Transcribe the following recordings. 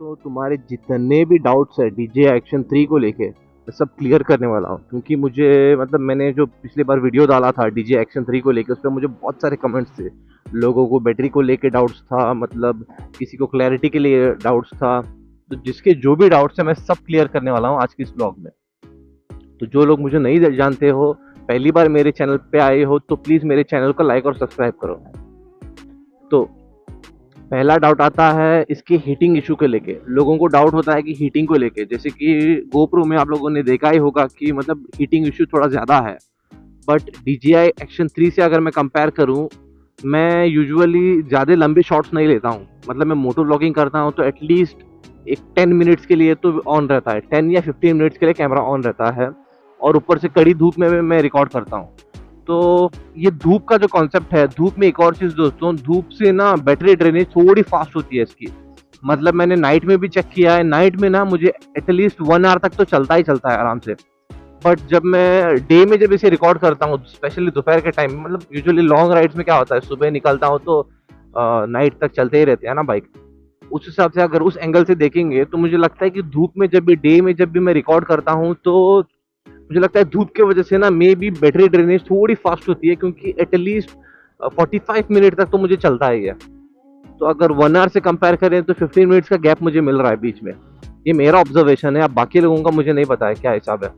दोस्तों, तुम्हारे जितने भी डाउट्स है डीजे एक्शन 3 को लेके मैं सब क्लियर करने वाला हूँ, क्योंकि मुझे मतलब मैंने जो पिछली बार वीडियो डाला था डीजे एक्शन 3 को लेके, उस पर मुझे बहुत सारे कमेंट्स थे। लोगों को बैटरी को लेके डाउट्स था, मतलब किसी को क्लैरिटी के लिए डाउट्स था। तो जिसके जो भी डाउट्स है मैं सब क्लियर करने वाला हूँ आज की इस ब्लॉग में। तो जो लोग मुझे नहीं जानते हो, पहली बार मेरे चैनल पे आए हो, तो प्लीज़ मेरे चैनल को लाइक और सब्सक्राइब करो। तो पहला डाउट आता है इसकी हीटिंग इशू को लेके। लोगों को डाउट होता है कि हीटिंग को लेके, जैसे कि गोप्रो में आप लोगों ने देखा ही होगा कि मतलब हीटिंग इशू थोड़ा ज़्यादा है। बट DJI एक्शन 3 से अगर मैं कंपेयर करूं, मैं यूजुअली ज़्यादा लंबे शॉट्स नहीं लेता हूं। मतलब मैं मोटो व्लॉगिंग करता हूं तो एटलीस्ट एक 10 मिनट्स के लिए तो ऑन रहता है, 10 या 15 मिनट्स के लिए कैमरा ऑन रहता है। और ऊपर से कड़ी धूप में मैं रिकॉर्ड करता हूँ। तो ये धूप का जो कॉन्सेप्ट है, धूप में एक और चीज़ दोस्तों, धूप से ना बैटरी ड्रेनेज थोड़ी फास्ट होती है इसकी। मतलब मैंने नाइट में भी चेक किया है, नाइट में ना मुझे एटलीस्ट 1 आवर तक तो चलता ही चलता है आराम से। बट जब मैं डे में जब इसे रिकॉर्ड करता हूँ, स्पेशली दोपहर के टाइम में, मतलब यूजुअली लॉन्ग राइड्स में क्या होता है, सुबह निकलता हूँ तो नाइट तक चलते ही रहते हैं ना बाइक। उस हिसाब से अगर उस एंगल से देखेंगे तो मुझे लगता है कि धूप में जब भी, डे में जब भी मैं रिकॉर्ड करता हूँ, तो मुझे लगता है धूप की वजह से ना मे बी बैटरी ड्रेनेज थोड़ी फास्ट होती है, क्योंकि एटलीस्ट 45 मिनट तक तो मुझे चलता ही है। तो अगर 1 आवर से कंपेयर करें तो 15 मिनट्स का गैप मुझे मिल रहा है बीच में। ये मेरा ऑब्जर्वेशन है, अब बाकी लोगों का मुझे नहीं पता है क्या हिसाब है।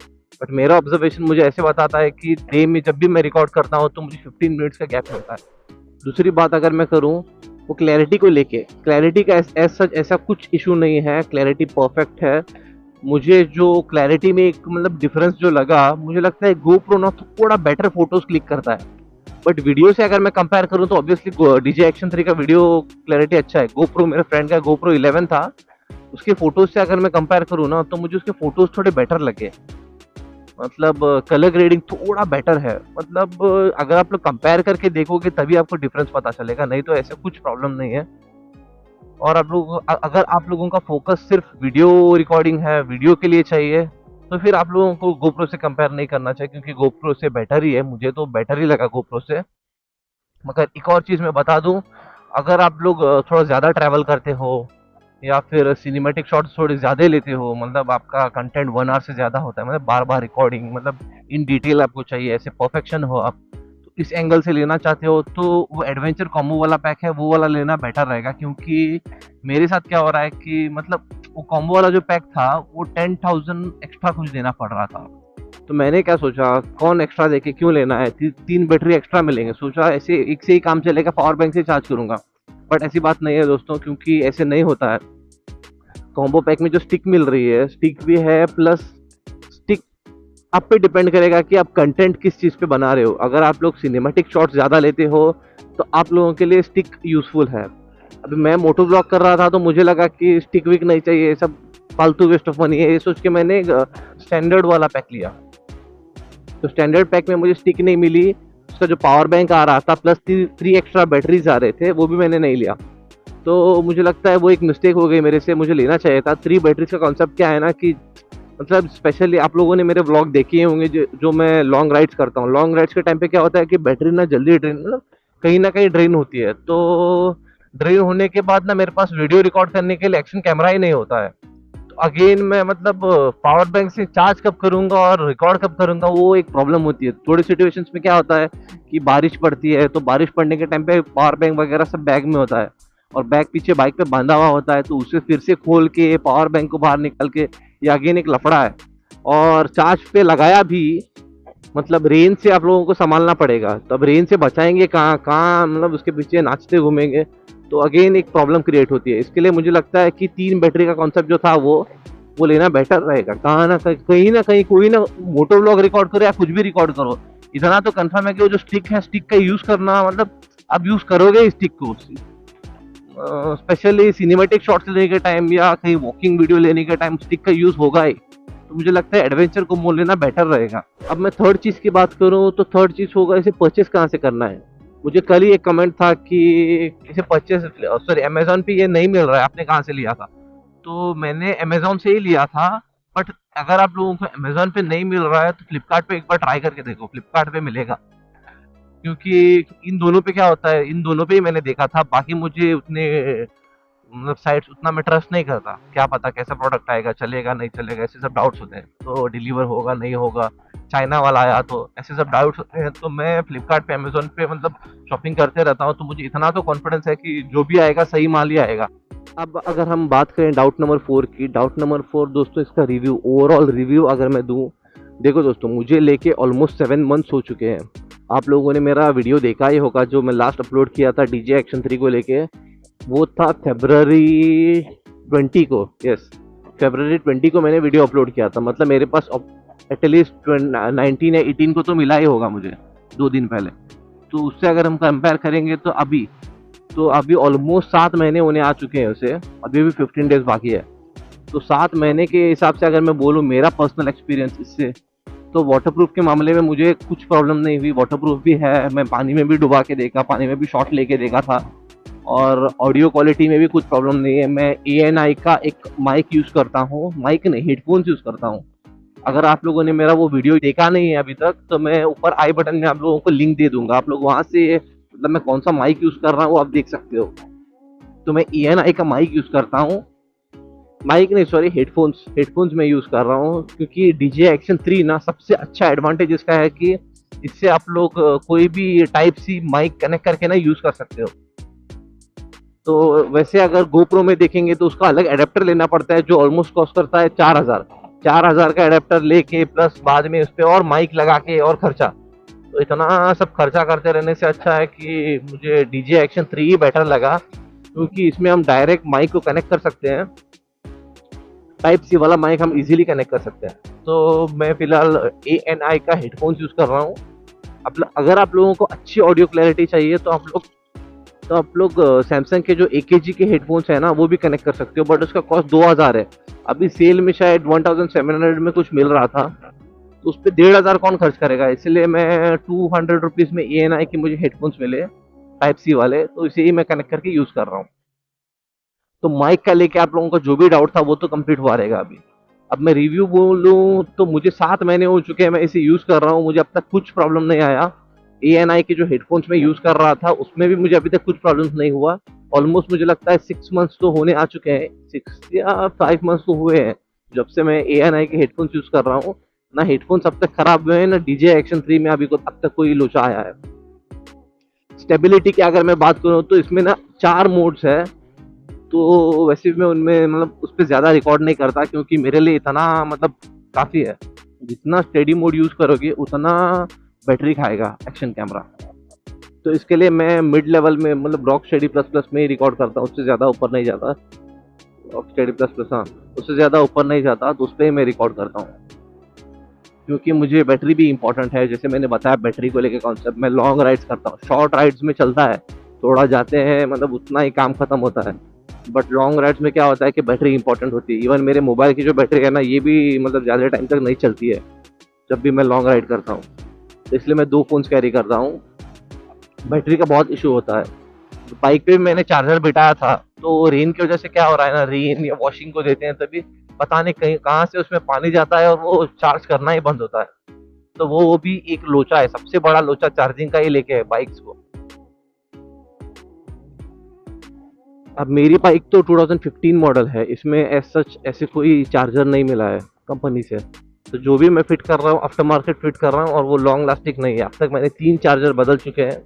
बट मेरा ऑब्जर्वेशन मुझे ऐसे बताता है कि डे में जब भी मैं रिकॉर्ड करता हूँ तो मुझे 15 मिनट्स का गैप मिलता है। दूसरी बात अगर मैं करूँ वो क्लैरिटी को लेके, क्लैरिटी का सच ऐसा कुछ इशू नहीं है, क्लैरिटी परफेक्ट है। मुझे जो क्लैरिटी में एक मतलब डिफरेंस जो लगा, मुझे लगता है गोप्रो ना थोड़ा बेटर फोटोज क्लिक करता है। बट वीडियो से अगर मैं कंपेयर करूं तो ऑब्वियसली डीजे एक्शन 3 का वीडियो क्लैरिटी अच्छा है। गोप्रो, मेरे फ्रेंड का गोप्रो 11 था, उसके फोटोज से अगर मैं कंपेयर करूं ना तो मुझे उसके फोटोज थोड़े बेटर लगे। मतलब कलर ग्रेडिंग थोड़ा बेटर है। मतलब अगर आप लोग कंपेयर करके देखोगे तभी आपको डिफरेंस पता चलेगा, नहीं तो ऐसे कुछ प्रॉब्लम नहीं है। और आप लोग अगर आप लोगों का फोकस सिर्फ वीडियो रिकॉर्डिंग है, वीडियो के लिए चाहिए, तो फिर आप लोगों को गोप्रो से कंपेयर नहीं करना चाहिए, क्योंकि गोप्रो से बेटर ही है। मुझे तो बेटर ही लगा गोप्रो से। मगर एक और चीज़ मैं बता दूं, अगर आप लोग थोड़ा ज़्यादा ट्रैवल करते हो या फिर सिनेमैटिक शॉट्स थोड़े ज़्यादा लेते हो, मतलब आपका कंटेंट 1 आवर से ज़्यादा होता है, मतलब बार बार रिकॉर्डिंग, मतलब इन डिटेल आपको चाहिए, ऐसे परफेक्शन हो आप, तो इस एंगल से लेना चाहते हो तो वो एडवेंचर कॉम्बो वाला पैक है, वो वाला लेना बेटर रहेगा। क्योंकि मेरे साथ क्या हो रहा है कि मतलब वो कॉम्बो वाला जो पैक था वो 10,000 एक्स्ट्रा कुछ देना पड़ रहा था। तो मैंने क्या सोचा, कौन एक्स्ट्रा देके क्यों लेना है, 3 बैटरी एक्स्ट्रा मिलेंगे, सोचा ऐसे एक से ही काम चलेगा, पावर बैंक से चार्ज करूंगा। बट ऐसी बात नहीं है दोस्तों, क्योंकि ऐसे नहीं होता है। कॉम्बो पैक में जो स्टिक मिल रही है, स्टिक भी है, प्लस स्टिक आप पे डिपेंड करेगा कि आप कंटेंट किस चीज़ पे बना रहे हो। अगर आप लोग सिनेमैटिक शॉट्स ज़्यादा लेते हो तो आप लोगों के लिए स्टिक यूजफुल है। अभी मैं मोटो ब्लॉग कर रहा था तो मुझे लगा कि स्टिक विक नहीं चाहिए, सब फालतू वेस्ट ऑफ मनी है, ये सोच के मैंने स्टैंडर्ड वाला पैक लिया। तो स्टैंडर्ड पैक में मुझे स्टिक नहीं मिली, उसका जो पावर बैंक आ रहा था प्लस 3 एक्स्ट्रा बैटरीज आ रहे थे, वो भी मैंने नहीं लिया। तो मुझे लगता है वो एक मिस्टेक हो गई मेरे से, मुझे लेना चाहिए था। 3 बैटरीज का कॉन्सेप्ट क्या है ना कि मतलब स्पेशली आप लोगों ने मेरे व्लॉग देखे होंगे, जो मैं लॉन्ग राइड्स करता हूँ, लॉन्ग राइड्स के टाइम पे क्या होता है कि बैटरी ना जल्दी ड्रेन, मतलब कहीं ना कहीं ड्रेन होती है। तो ड्रेन होने के बाद ना मेरे पास वीडियो रिकॉर्ड करने के लिए एक्शन कैमरा ही नहीं होता है। तो अगेन मैं मतलब पावर बैंक से चार्ज कब करूंगा और रिकॉर्ड कब करूंगा, वो एक प्रॉब्लम होती है। थोड़ी सिचुएशंस में क्या होता है कि बारिश पड़ती है, तो बारिश पड़ने के टाइम पे पावर बैंक वगैरह सब बैग में होता है, और बैग पीछे बाइक पे बांधा हुआ होता है, तो उसे फिर से खोल के पावर बैंक को बाहर निकाल के, ये अगेन एक लफड़ा है। और चार्ज पे लगाया भी, मतलब रेन से आप लोगों को संभालना पड़ेगा, तो अब रेन से बचाएंगे कहाँ कहाँ, मतलब उसके पीछे नाचते घूमेंगे, तो अगेन एक प्रॉब्लम क्रिएट होती है। इसके लिए मुझे लगता है कि 3 बैटरी का कॉन्सेप्ट जो था वो लेना बेटर रहेगा। कहाँ ना कहीं कोई ना मोटो व्लॉग रिकॉर्ड करो या कुछ भी रिकॉर्ड करो, इतना तो कंफर्म है कि वो जो स्टिक है, स्टिक का यूज करना, मतलब आप यूज करोगे स्टिक को, स्पेशली सिनेमैटिक शॉट्स लेने के टाइम या कहीं वॉकिंग वीडियो लेने के टाइम स्टिक का यूज होगा ही। तो मुझे लगता है एडवेंचर को मोल लेना बेटर रहेगा। अब मैं थर्ड चीज की बात करूं तो थर्ड चीज होगा इसे परचेस कहाँ से करना है। मुझे कल ही एक कमेंट था कि इसे परचेस, सॉरी, अमेजोन पे ये नहीं मिल रहा है, आपने कहाँ से लिया था। तो मैंने अमेजोन से ही लिया था। बट अगर आप लोगों को अमेजोन पे नहीं मिल रहा है तो फ्लिपकार्ट पे एक बार ट्राई करके देखो, फ्लिपकार्ट पे मिलेगा। क्योंकि इन दोनों पे क्या होता है, इन दोनों पे ही मैंने देखा था, बाकी मुझे उतने मतलब साइट्स उतना मैं ट्रस्ट नहीं करता, क्या पता कैसा प्रोडक्ट आएगा, चलेगा नहीं चलेगा, ऐसे सब डाउट्स होते हैं, तो डिलीवर होगा नहीं होगा, चाइना वाला आया तो ऐसे सब डाउट्स होते हैं। तो मैं फ्लिपकार्ट पे अमेजोन पे मतलब शॉपिंग करते रहता हूँ, तो मुझे इतना तो कॉन्फिडेंस है कि जो भी आएगा सही माल ही आएगा। अब अगर हम बात करें डाउट नंबर 4 की, डाउट नंबर 4 दोस्तों इसका रिव्यू, ओवरऑल रिव्यू अगर मैं दूं, देखो दोस्तों मुझे लेके ऑलमोस्ट 7 मंथ्स हो चुके हैं। आप लोगों ने मेरा वीडियो देखा ही होगा जो मैं लास्ट अपलोड किया था डीजे एक्शन 3 को लेके, वो था February 20 को। यस, February 20 को मैंने वीडियो अपलोड किया था, मतलब मेरे पास एटलीस्ट 19 या 18 को तो मिला ही होगा मुझे 2 दिन पहले। तो उससे अगर हम कंपेयर करेंगे तो अभी ऑलमोस्ट 7 महीने होने आ चुके हैं उसे, अभी भी 15 डेज बाकी है। तो 7 महीने के हिसाब से अगर मैं बोलूँ मेरा पर्सनल एक्सपीरियंस इससे, तो वाटरप्रूफ के मामले में मुझे कुछ प्रॉब्लम नहीं हुई। वाटरप्रूफ भी है, मैं पानी में भी डुबा के देखा, पानी में भी शॉट लेके देखा था, और ऑडियो क्वालिटी में भी कुछ प्रॉब्लम नहीं है। मैं ANI का एक माइक यूज़ करता हूँ, माइक नहीं हेडफोन्स यूज़ करता हूँ। अगर आप लोगों ने मेरा वो वीडियो देखा नहीं है अभी तक, तो मैं ऊपर आई बटन में आप लोगों को लिंक दे दूंगा, आप लोग वहाँ से मतलब मैं कौन सा माइक यूज़ कर रहा हूँ वो आप देख सकते हो। तो मैं ANI का माइक यूज़ करता हूँ, माइक नहीं सॉरी हेडफोन्स में यूज़ कर रहा हूँ, क्योंकि डीजे एक्शन 3 ना सबसे अच्छा एडवांटेज इसका है कि इससे आप लोग कोई भी टाइप सी माइक कनेक्ट करके ना यूज़ कर सकते हो। तो वैसे अगर GoPro में देखेंगे तो उसका अलग एडेप्टर लेना पड़ता है जो ऑलमोस्ट कॉस्ट करता है 4,000 का एडेप्टर लेके, प्लस बाद में उस पर और माइक लगा के और खर्चा। तो इतना सब खर्चा करते रहने से अच्छा है कि मुझे डीजे एक्शन 3 ही बेटर लगा, क्योंकि इसमें हम डायरेक्ट माइक को कनेक्ट कर सकते हैं, टाइप सी वाला माइक हम इजीली कनेक्ट कर सकते हैं। तो मैं फिलहाल ANI का हेडफोन्स यूज़ कर रहा हूँ। अगर आप लोगों को अच्छी ऑडियो क्लैरिटी चाहिए तो आप लोग सैमसंग के जो AKG के हेडफोन्स है ना वो भी कनेक्ट कर सकते हो, बट उसका कॉस्ट 2,000 है। अभी सेल में शायद 1700 में कुछ मिल रहा था, तो उस पर 1,500 कौन खर्च करेगा, इसलिए मैं 200 रुपीज़ में ANI के मुझे हेडफोन्स मिले टाइप सी वाले, तो इसे ही मैं कनेक्ट करके यूज़ कर रहा हूँ। तो माइक का लेके आप लोगों का जो भी डाउट था वो तो कंप्लीट हुआ रहेगा अभी। अब मैं रिव्यू बोलूँ तो मुझे 7 महीने हो चुके हैं, मैं इसे यूज़ कर रहा हूँ, मुझे अब तक कुछ प्रॉब्लम नहीं आया। ANI के जो हेडफोन्स में यूज़ कर रहा था उसमें भी मुझे अभी तक कुछ प्रॉब्लम नहीं हुआ। ऑलमोस्ट मुझे लगता है 6 मंथ्स तो होने आ चुके हैं, 6 या 5 मंथ्स तो हुए हैं जब से मैं ANI के हेडफोन्स यूज़ कर रहा हूँ। ना हेडफोन्स अब तक खराब हुए हैं, ना डीजे एक्शन 3 में अभी अब तक कोई लोचा आया है। स्टेबिलिटी की अगर मैं बात करूँ तो इसमें ना 4 मोड्स है, तो वैसे भी मैं उनमें मतलब उस पर ज़्यादा रिकॉर्ड नहीं करता, क्योंकि मेरे लिए इतना मतलब काफ़ी है। जितना स्टेडी मोड यूज़ करोगे उतना बैटरी खाएगा एक्शन कैमरा। तो इसके लिए मैं मिड लेवल में मतलब रॉक स्टेडी प्लस प्लस में ही रिकॉर्ड करता हूँ, उससे ज़्यादा ऊपर नहीं जाता। रॉक स्टेडी प्लस प्लस, हाँ, उससे ज़्यादा ऊपर नहीं जाता, तो उस पर ही मैं रिकॉर्ड करता हूँ, क्योंकि मुझे बैटरी भी इंपॉर्टेंट है। जैसे मैंने बताया बैटरी को लेके कॉन्सेप्ट, मैं लॉन्ग राइड्स करता हूँ, शॉर्ट राइड्स में चलता है, थोड़ा जाते हैं मतलब उतना ही काम खत्म होता है, बट लॉन्ग राइड्स में क्या होता है कि बैटरी इंपॉर्टेंट होती है। इवन मेरे मोबाइल की जो बैटरी है ना ये भी मतलब ज़्यादा टाइम तक नहीं चलती है जब भी मैं लॉन्ग राइड करता हूँ, तो इसलिए मैं 2 फ़ोन्स कैरी करता हूँ। बैटरी का बहुत इशू होता है। बाइक पे भी मैंने चार्जर बिठाया था, तो रेन की वजह से क्या हो रहा है ना, रेन या वॉशिंग को देते हैं तभी पता नहीं कहीं कहाँ से उसमें पानी जाता है और वो चार्ज करना ही बंद होता है। तो वो भी एक लोचा है, सबसे बड़ा लोचा चार्जिंग का ही लेके है बाइक्स को। अब मेरी बाइक तो 2015 मॉडल है, इसमें एज सच ऐसे कोई चार्जर नहीं मिला है कंपनी से। तो जो भी मैं फिट कर रहा हूँ आफ्टर मार्केट फिट कर रहा हूँ, और वो लॉन्ग लास्टिंग नहीं है। अब तक मैंने 3 चार्जर बदल चुके हैं,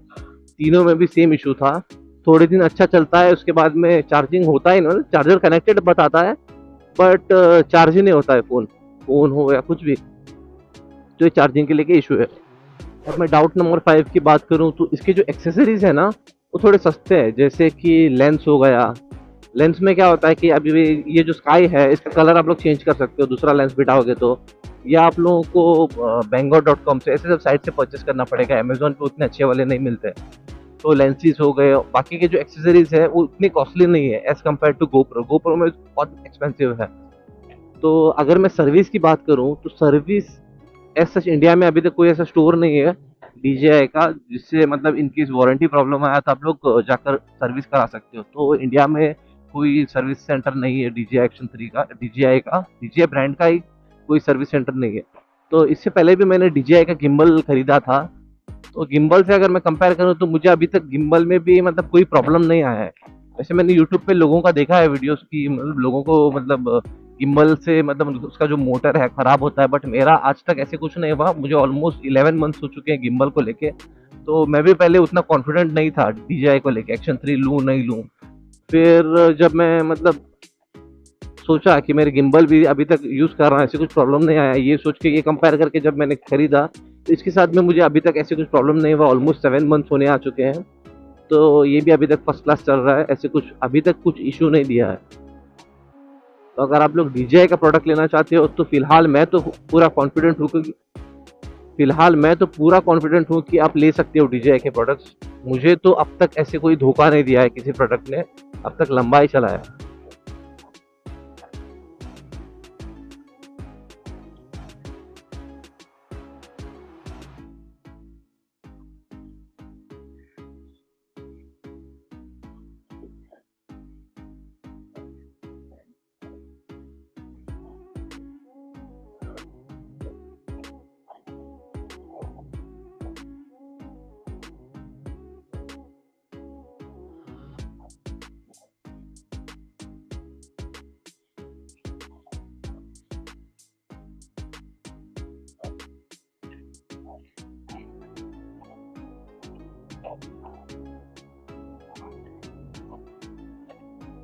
तीनों में भी सेम इशू था। थोड़े दिन अच्छा चलता है, उसके बाद में चार्जिंग होता ही नहीं, चार्जर कनेक्टेड बताता है बट चार्ज ही नहीं होता है फ़ोन हो या कुछ भी। तो ये चार्जिंग के लेके इशू है। अब मैं डाउट नंबर 5 की बात करूँ तो इसके जो एक्सेसरीज है ना वो थोड़े सस्ते हैं, जैसे कि लेंस हो गया। लेंस में क्या होता है कि अभी ये जो स्काई है इसका कलर आप लोग चेंज कर सकते हो दूसरा लेंस बिठाओगे तो, या आप लोगों को Bangor.com से ऐसे सब साइट से परचेस करना पड़ेगा, अमेजोन पे उतने अच्छे वाले नहीं मिलते। तो लेंसेज हो गए, बाकी के जो एक्सेसरीज है वो उतनी कॉस्टली नहीं है एज कम्पेयर टू गोप्रो में बहुत एक्सपेंसिव है। तो अगर मैं सर्विस की बात करूँ तो सर्विस एज सच इंडिया में अभी तक कोई ऐसा स्टोर नहीं है DJI का जिससे मतलब इनकेस वारंटी प्रॉब्लम आया तो आप लोग जाकर सर्विस करा सकते हो। तो इंडिया में कोई सर्विस सेंटर नहीं है DJI एक्शन 3 का, DJI ब्रांड का ही कोई सर्विस सेंटर नहीं है। तो इससे पहले भी मैंने DJI का गिम्बल खरीदा था, तो गिम्बल से अगर मैं कंपेयर करूँ तो मुझे अभी तक गिम्बल में भी मतलब कोई प्रॉब्लम नहीं आया है। वैसे मैंने यूट्यूब पे लोगों का देखा है वीडियोस की, मतलब लोगों को मतलब गिम्बल से मतलब उसका जो मोटर है खराब होता है, बट मेरा आज तक ऐसे कुछ नहीं हुआ। मुझे ऑलमोस्ट 11 मंथ्स हो चुके हैं गिम्बल को लेके। तो मैं भी पहले उतना कॉन्फिडेंट नहीं था DJI को लेके, एक्शन 3 लूँ नहीं लूँ। फिर जब मैं मतलब सोचा कि मेरे गिम्बल भी अभी तक यूज़ कर रहा है, ऐसे कुछ प्रॉब्लम नहीं आया, ये सोच के ये कंपेयर करके जब मैंने खरीदा, तो इसके साथ में मुझे अभी तक ऐसे कुछ प्रॉब्लम नहीं हुआ। ऑलमोस्ट 7 मंथ्स होने आ चुके हैं, तो ये भी अभी तक फर्स्ट क्लास चल रहा है, ऐसे कुछ अभी तक कुछ इशू नहीं दिया है। तो अगर आप लोग DJI का प्रोडक्ट लेना चाहते हो तो पूरा कॉन्फिडेंट हूँ कि आप ले सकते हो DJI के प्रोडक्ट्स। मुझे तो अब तक ऐसे कोई धोखा नहीं दिया है किसी प्रोडक्ट ने, अब तक लंबा ही चला है।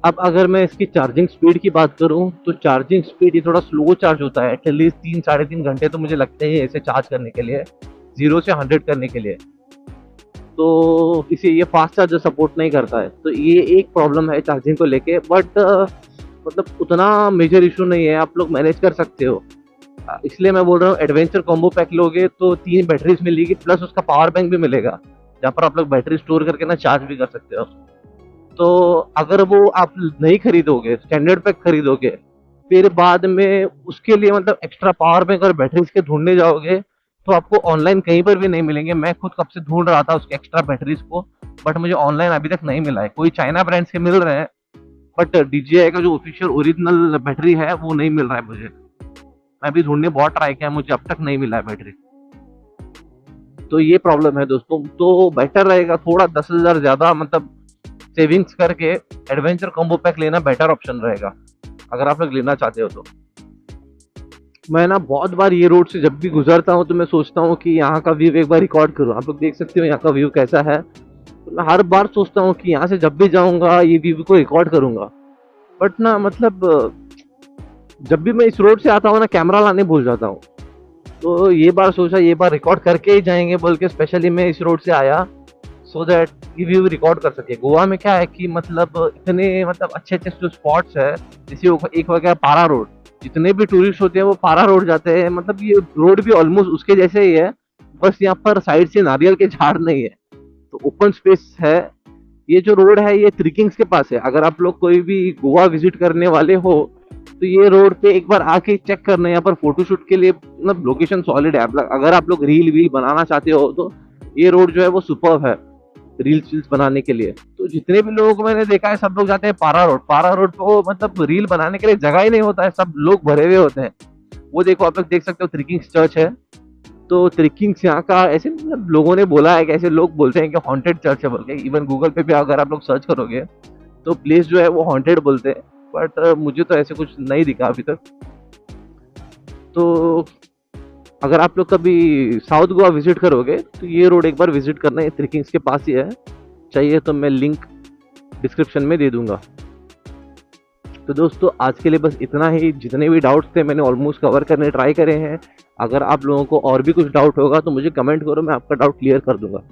अब अगर मैं इसकी चार्जिंग स्पीड की बात करूं तो चार्जिंग स्पीड ये थोड़ा स्लो चार्ज होता है, एटलीस्ट 3 साढ़े 3 घंटे तो मुझे लगते हैं इसे चार्ज करने के लिए, 0 से 100 करने के लिए। तो इसे ये फास्ट चार्जर सपोर्ट नहीं करता है, तो ये एक प्रॉब्लम है चार्जिंग को लेके। बट मतलब उतना मेजर इशू नहीं है, आप लोग मैनेज कर सकते हो। इसलिए मैं बोल रहा हूँ एडवेंचर कॉम्बो पैक लोगे तो 3 बैटरीज मिलेगी, प्लस उसका पावर बैंक भी मिलेगा, जहाँ पर आप लोग बैटरी स्टोर करके ना चार्ज भी कर सकते हो। तो अगर वो आप नहीं खरीदोगे, स्टैंडर्ड पैक खरीदोगे, फिर बाद में उसके लिए मतलब एक्स्ट्रा पावर बैंक और बैटरीज के ढूंढने जाओगे तो आपको ऑनलाइन कहीं पर भी नहीं मिलेंगे। मैं खुद कब से ढूंढ रहा था उसके एक्स्ट्रा बैटरीज को, बट मुझे ऑनलाइन अभी तक नहीं मिला है। कोई चाइना ब्रांड्स के मिल रहे हैं, बट DJI का जो ऑफिशियल ओरिजिनल बैटरी है वो नहीं मिल रहा है मुझे। मैं भी ढूंढने बहुत ट्राई किया, मुझे अब तक नहीं मिला है बैटरी। तो ये प्रॉब्लम है दोस्तों। तो बेटर रहेगा थोड़ा 10,000 ज्यादा मतलब सेविंग्स करके एडवेंचर कॉम्बो पैक लेना बेटर ऑप्शन रहेगा, अगर आप लोग लेना चाहते हो तो। मैं ना बहुत बार ये रोड से जब भी गुजरता हूँ तो मैं सोचता हूँ कि यहाँ का व्यू एक बार रिकॉर्ड करूँ। आप लोग देख सकते हो यहाँ का व्यू कैसा है। तो मैं हर बार सोचता हूँ कि यहाँ से जब भी जाऊँगा ये व्यू को रिकॉर्ड करूँगा, बट ना मतलब जब भी मैं इस रोड से आता हूँ ना कैमरा लाने भूल जाता हूँ। तो ये बार सोचा ये बार रिकॉर्ड करके ही जाएंगे बोल के स्पेशली मैं इस रोड से आया, सो दैट ये व्यू रिकॉर्ड कर सके। गोवा में क्या है कि मतलब इतने मतलब अच्छे अच्छे जो स्पॉट्स है, जैसे एक हो गया पारा रोड, जितने भी टूरिस्ट होते हैं वो पारा रोड जाते हैं। मतलब ये रोड भी ऑलमोस्ट उसके जैसे ही है, बस यहाँ पर साइड से नारियल के झाड़ नहीं है, तो ओपन स्पेस है। ये जो रोड है ये त्रिकिंग्स के पास है। अगर आप लोग कोई भी गोवा विजिट करने वाले हो तो ये रोड पे एक बार आके चेक करना, यहाँ पर फोटोशूट के लिए मतलब लोकेशन सॉलिड है। अगर आप लोग रील वील बनाना चाहते हो तो ये रोड जो है वो सुपर्ब है रील्स वील्स बनाने के लिए। तो जितने भी लोग मैंने देखा है सब लोग जाते हैं पारा रोड। पारा रोड पे मतलब रील बनाने के लिए जगह ही नहीं होता है, सब लोग भरे हुए होते हैं। वो देखो आप लोग देख सकते हो त्रिकिंग्स चर्च है। तो त्रिकिंग्स यहाँ का ऐसे मतलब लोगों ने बोला है कि ऐसे लोग बोलते हैं कि हॉन्टेड चर्च है बोल के। इवन गूगल पे भी अगर आप लोग सर्च करोगे तो प्लेस जो है वो हॉन्टेड बोलते हैं, बट मुझे तो ऐसे कुछ नहीं दिखा अभी तक। तो अगर आप लोग कभी साउथ गोवा विजिट करोगे तो ये रोड एक बार विजिट करना, ये त्रिकिंग्स के पास ही है। चाहिए तो मैं लिंक डिस्क्रिप्शन में दे दूंगा। तो दोस्तों आज के लिए बस इतना ही। जितने भी डाउट्स थे मैंने ऑलमोस्ट कवर करने ट्राई करे हैं। अगर आप लोगों को और भी कुछ डाउट होगा तो मुझे कमेंट करो, मैं आपका डाउट क्लियर कर दूंगा।